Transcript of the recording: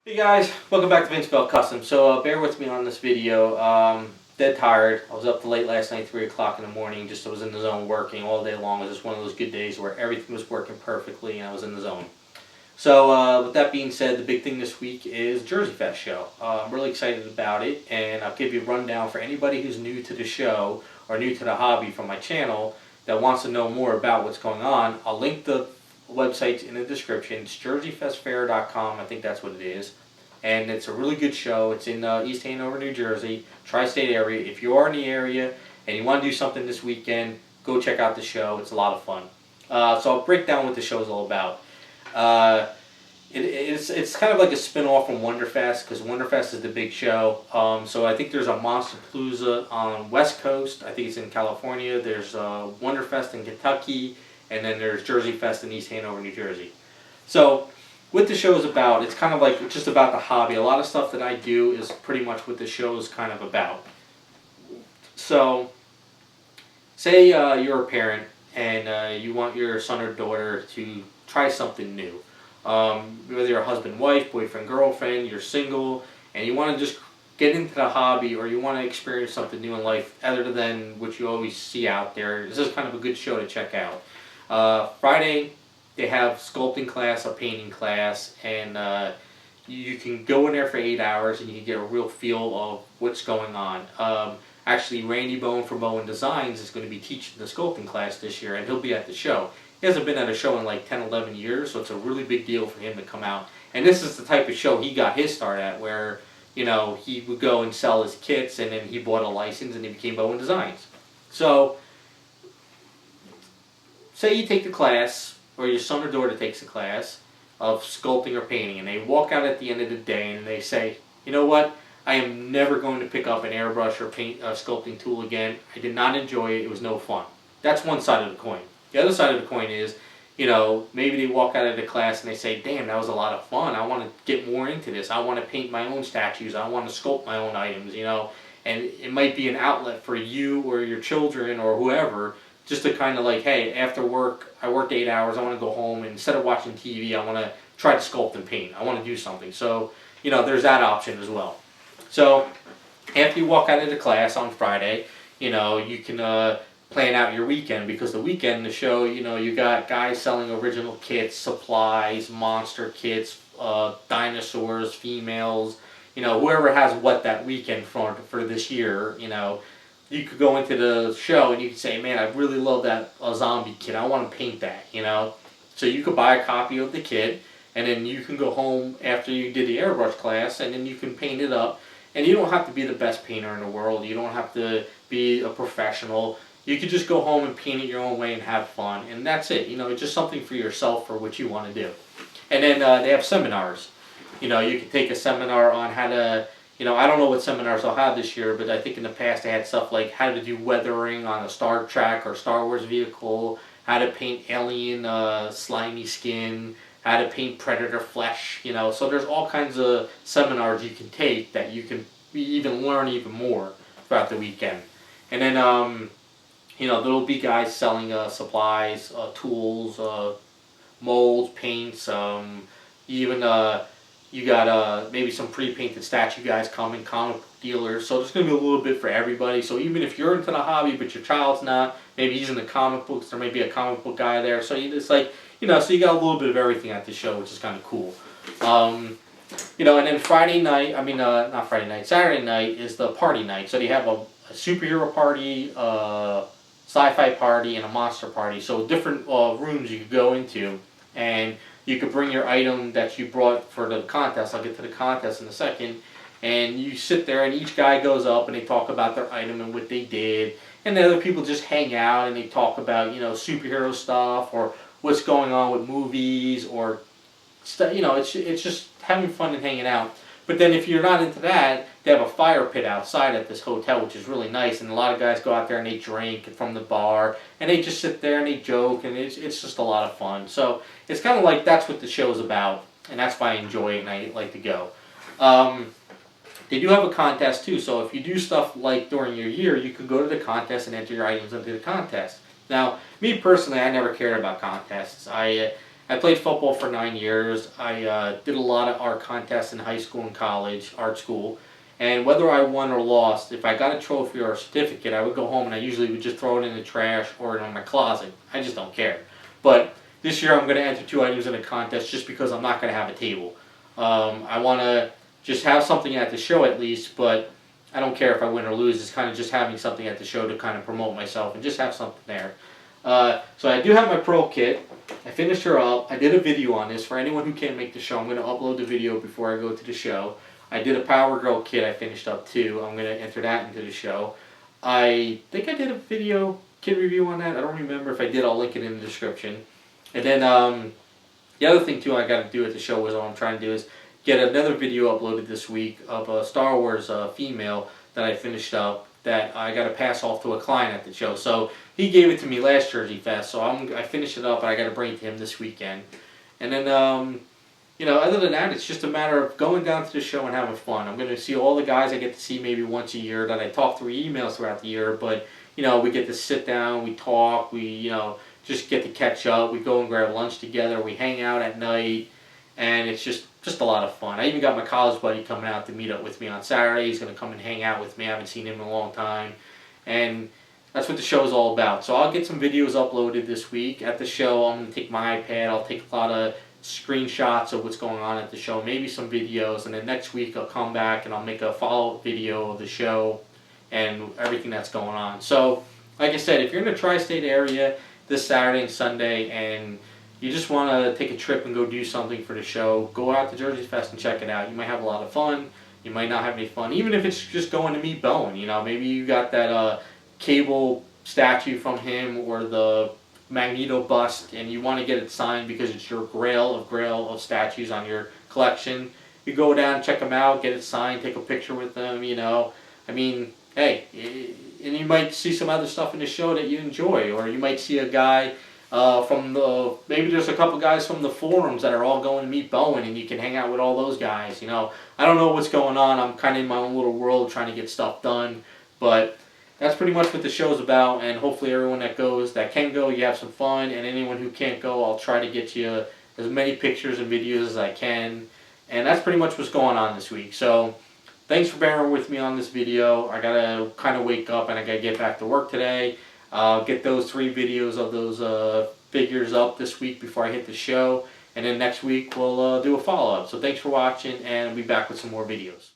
Hey guys, welcome back to Vince-Vell Custom. So bear with me on this video. Dead tired. I was up late last night, 3 o'clock in the morning. I was in the zone working all day long. It was just one of those good days where everything was working perfectly and I was in the zone. So with that being said, the big thing this week is JerseyFest show. I'm really excited about it, and I'll give you a rundown for anybody who's new to the show or new to the hobby from my channel that wants to know more about what's going on. I'll link the websites in the description. It's JerseyFestFair.com. I think that's what it is. And it's a really good show. It's in East Hanover, New Jersey, tri-state area. If you are in the area and you want to do something this weekend, go check out the show. It's a lot of fun. So I'll break down what the show is all about. It's kind of like a spin-off from Wonderfest, because Wonderfest is the big show. So I think there's a Monsterpalooza on West Coast. I think it's in California. There's Wonderfest in Kentucky, and then there's JerseyFest in East Hanover, New Jersey. So what the show is about, it's kind of like just about the hobby. A lot of stuff that I do is pretty much what the show is kind of about. So say you're a parent and you want your son or daughter to try something new. Whether you're a husband, wife, boyfriend, girlfriend, you're single, and you want to just get into the hobby, or you want to experience something new in life other than what you always see out there, this is kind of a good show to check out. Friday, they have sculpting class, a painting class, and you can go in there for 8 hours and you can get a real feel of what's going on. Actually, Randy Bowen from Bowen Designs is going to be teaching the sculpting class this year, and he'll be at the show. He hasn't been at a show in like 10, 11 years, so it's a really big deal for him to come out. And this is the type of show he got his start at, where, you know, he would go and sell his kits, and then he bought a license and he became Bowen Designs. So, say you take the class, or your son or daughter takes a class of sculpting or painting, and they walk out at the end of the day and they say, you know what, I am never going to pick up an airbrush or paint sculpting tool again. I did not enjoy it. It was no fun. That's one side of the coin. The other side of the coin is, you know, maybe they walk out of the class and they say, damn, that was a lot of fun. I want to get more into this. I want to paint my own statues. I want to sculpt my own items, you know. And it might be an outlet for you or your children or whoever, just to kind of like, hey, after work, I worked 8 hours, I want to go home, and instead of watching TV, I want to try to sculpt and paint. I want to do something. So, you know, there's that option as well. So, after you walk out of the class on Friday, you know, you can plan out your weekend, because the weekend, the show, you know, you got guys selling original kits, supplies, monster kits, dinosaurs, females, you know, whoever has what that weekend for this year, you know. You could go into the show and you could say, man, I really love that zombie kit. I want to paint that, you know. So you could buy a copy of the kit, and then you can go home after you did the airbrush class, and then you can paint it up. And you don't have to be the best painter in the world. You don't have to be a professional. You could just go home and paint it your own way and have fun. And that's it. You know, it's just something for yourself, for what you want to do. And then they have seminars. You know, you could take a seminar on how to, you know, I don't know what seminars I'll have this year, but I think in the past they had stuff like how to do weathering on a Star Trek or Star Wars vehicle, how to paint alien slimy skin, how to paint predator flesh, you know. So there's all kinds of seminars you can take that you can even learn even more throughout the weekend. And then, you know, there'll be guys selling supplies, tools, molds, paints, even you got maybe some pre-painted statue guys coming, comic book dealers. So there's going to be a little bit for everybody. So even if you're into the hobby but your child's not, maybe he's into comic books, there may be a comic book guy there. So it's like, you know, so you got a little bit of everything at the show, which is kind of cool. You know, and then Friday night, not Friday night, Saturday night is the party night. So they have a superhero party, sci-fi party, and a monster party. So different rooms you could go into, and you could bring your item that you brought for the contest. I'll get to the contest in a second. And you sit there, and each guy goes up and they talk about their item and what they did. And the other people just hang out and they talk about, you know, superhero stuff or what's going on with movies or stuff. You know, it's just having fun and hanging out. But then if you're not into that, they have a fire pit outside at this hotel, which is really nice. And a lot of guys go out there and they drink from the bar, and they just sit there and they joke, and it's just a lot of fun. So it's kind of like that's what the show's about, and that's why I enjoy it and I like to go. They do have a contest too, so if you do stuff like during your year, you can go to the contest and enter your items into the contest. Now, me personally, I never cared about contests. I played football for 9 years. I did a lot of art contests in high school and college, art school. And whether I won or lost, if I got a trophy or a certificate, I would go home and I usually would just throw it in the trash or in my closet. I just don't care. But this year I'm going to enter 2 items in a contest just because I'm not going to have a table. I want to just have something at the show at least, but I don't care if I win or lose. It's kind of just having something at the show to kind of promote myself and just have something there. So I do have my Pro kit. I finished her up. I did a video on this. For anyone who can't make the show, I'm going to upload the video before I go to the show. I did a Power Girl kit I finished up too. I'm going to enter that into the show. I think I did a video kit review on that. I don't remember. If I did, I'll link it in the description. And then the other thing too I got to do at the show is what I'm trying to do is get another video uploaded this week of a Star Wars female that I finished up that I got to pass off to a client at the show. So he gave it to me last JerseyFest, so I finished it up and I got to bring it to him this weekend. And then you know, other than that, it's just a matter of going down to the show and having fun. I'm going to see all the guys I get to see maybe once a year that I talk through emails throughout the year, but you know, we get to sit down, we talk, we, you know, just get to catch up. We go and grab lunch together, we hang out at night, and it's just a lot of fun. I even got my college buddy coming out to meet up with me on Saturday. He's going to come and hang out with me. I haven't seen him in a long time, and that's what the show is all about. So I'll get some videos uploaded this week at the show. I'm going to take my iPad. I'll take a lot of screenshots of what's going on at the show, maybe some videos, and then next week I'll come back and I'll make a follow-up video of the show and everything that's going on. So, like I said, if you're in the tri-state area this Saturday and Sunday and you just want to take a trip and go do something for the show, go out to JerseyFest and check it out. You might have a lot of fun. You might not have any fun, even if it's just going to meet Bowen. You know, maybe you got that cable statue from him or the Magneto bust and you want to get it signed because it's your grail of statues on your collection. You go down, check them out, get it signed, take a picture with them, you know. I mean, hey, and you might see some other stuff in the show that you enjoy, or you might see a guy maybe there's a couple guys from the forums that are all going to meet Bowen and you can hang out with all those guys, you know. I don't know what's going on. I'm kind of in my own little world trying to get stuff done, but that's pretty much what the show's about, and hopefully everyone that can go, you have some fun, and anyone who can't go, I'll try to get you as many pictures and videos as I can, and that's pretty much what's going on this week. So, thanks for bearing with me on this video. I gotta kind of wake up and I gotta get back to work today. Get those 3 videos of those figures up this week before I hit the show, and then next week we'll do a follow-up. So thanks for watching, and I'll be back with some more videos.